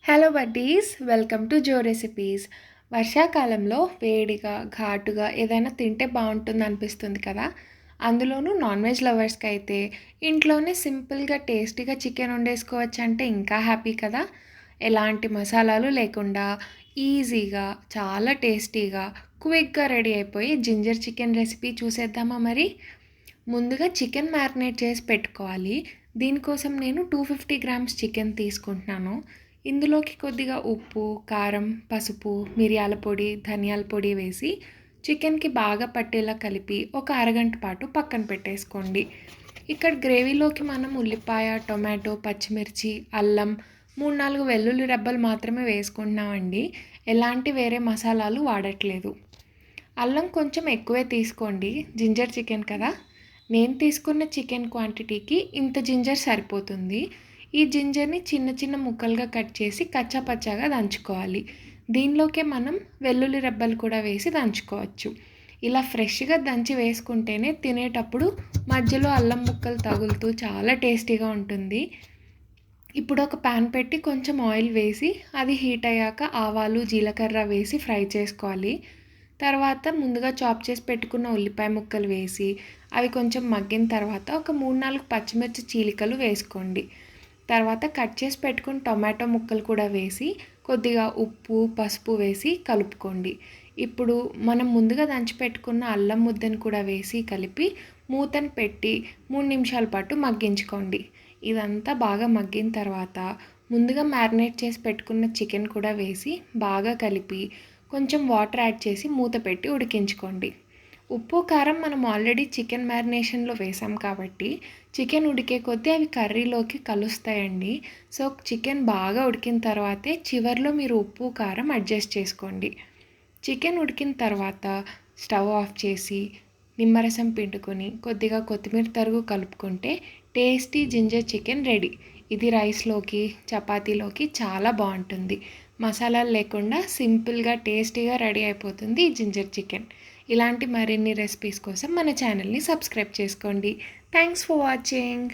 Hello buddies, welcome to Jo recipes. వర్షాకాలంలో వేడిగా ఘాటుగా ఏదైనా తింటే బాగుంటుంది అనిపిస్తుంది కదా. అందులోనూ నాన్ వెజ్ లవర్స్కి అయితే ఇంట్లోనే సింపుల్గా టేస్టీగా చికెన్ వండేసుకోవచ్చు అంటే ఇంకా హ్యాపీ కదా. ఎలాంటి మసాలాలు లేకుండా ఈజీగా చాలా టేస్టీగా క్విక్గా రెడీ అయిపోయి జింజర్ చికెన్ రెసిపీ చూసేద్దామా మరి. ముందుగా చికెన్ మ్యారినేట్ చేసి పెట్టుకోవాలి. దీనికోసం నేను 250 గ్రామ్స్ చికెన్ తీసుకుంటున్నాను. ఇందులోకి కొద్దిగా ఉప్పు, కారం, పసుపు, మిరియాల పొడి, ధనియాల పొడి వేసి చికెన్కి బాగా పట్టేలా కలిపి ఒక అరగంట పాటు పక్కన పెట్టేసుకోండి. ఇక్కడ గ్రేవీలోకి మనం ఉల్లిపాయ, టొమాటో, పచ్చిమిర్చి, అల్లం, 3-4 వెల్లుల్లి రెబ్బలు మాత్రమే వేసుకుంటున్నామండి. ఎలాంటి వేరే మసాలాలు వాడట్లేదు. అల్లం కొంచెం ఎక్కువే తీసుకోండి, జింజర్ చికెన్ కదా. నేను తీసుకున్న చికెన్ క్వాంటిటీకి ఇంత జింజర్ సరిపోతుంది. ఈ జింజర్ని చిన్న చిన్న ముక్కలుగా కట్ చేసి కచ్చాపచ్చాగా దంచుకోవాలి. దీనిలోకే మనం వెల్లుల్లి రెబ్బలు కూడా వేసి దంచుకోవచ్చు. ఇలా ఫ్రెష్గా దంచి వేసుకుంటేనే తినేటప్పుడు మధ్యలో అల్లం ముక్కలు తగులుతూ చాలా టేస్టీగా ఉంటుంది. ఇప్పుడు ఒక ప్యాన్ పెట్టి కొంచెం ఆయిల్ వేసి అది హీట్ అయ్యాక ఆవాలు, జీలకర్ర వేసి ఫ్రై చేసుకోవాలి. తర్వాత ముందుగా చాప్ చేసి పెట్టుకున్న ఉల్లిపాయ ముక్కలు వేసి అవి కొంచెం మగ్గిన తర్వాత ఒక 3-4 పచ్చిమిర్చి చీలికలు వేసుకోండి. తర్వాత కట్ చేసి పెట్టుకున్న టొమాటో ముక్కలు కూడా వేసి కొద్దిగా ఉప్పు, పసుపు వేసి కలుపుకోండి. ఇప్పుడు మనం ముందుగా దంచి పెట్టుకున్న అల్లం ముద్దను కూడా వేసి కలిపి మూతను పెట్టి 3 నిమిషాల పాటు మగ్గించుకోండి. ఇదంతా బాగా మగ్గిన తర్వాత ముందుగా మ్యారినేట్ చేసి పెట్టుకున్న చికెన్ కూడా వేసి బాగా కలిపి కొంచెం వాటర్ యాడ్ చేసి మూత పెట్టి ఉడికించుకోండి. ఉప్పు, కారం మనం ఆల్రెడీ చికెన్ మ్యారినేషన్లో వేసాం కాబట్టి చికెన్ ఉడికే కొద్దీ అవి కర్రీలోకి కలుస్తాయండి. సో చికెన్ బాగా ఉడికిన తర్వాతే చివర్లో మీరు ఉప్పు, కారం అడ్జస్ట్ చేసుకోండి. చికెన్ ఉడికిన తర్వాత స్టవ్ ఆఫ్ చేసి నిమ్మరసం పిండుకొని కొద్దిగా కొత్తిమీర తరుగు కలుపుకుంటే టేస్టీ జింజర్ చికెన్ రెడీ. ఇది రైస్లోకి, చపాతీలోకి చాలా బాగుంటుంది. మసాలాలు లేకుండా సింపుల్గా టేస్టీగా రెడీ అయిపోతుంది ఈ జింజర్ చికెన్. ఇలాంటి మరిన్ని రెసిపీస్ కోసం మన ఛానల్ని సబ్స్క్రైబ్ చేసుకోండి. Thanks for watching.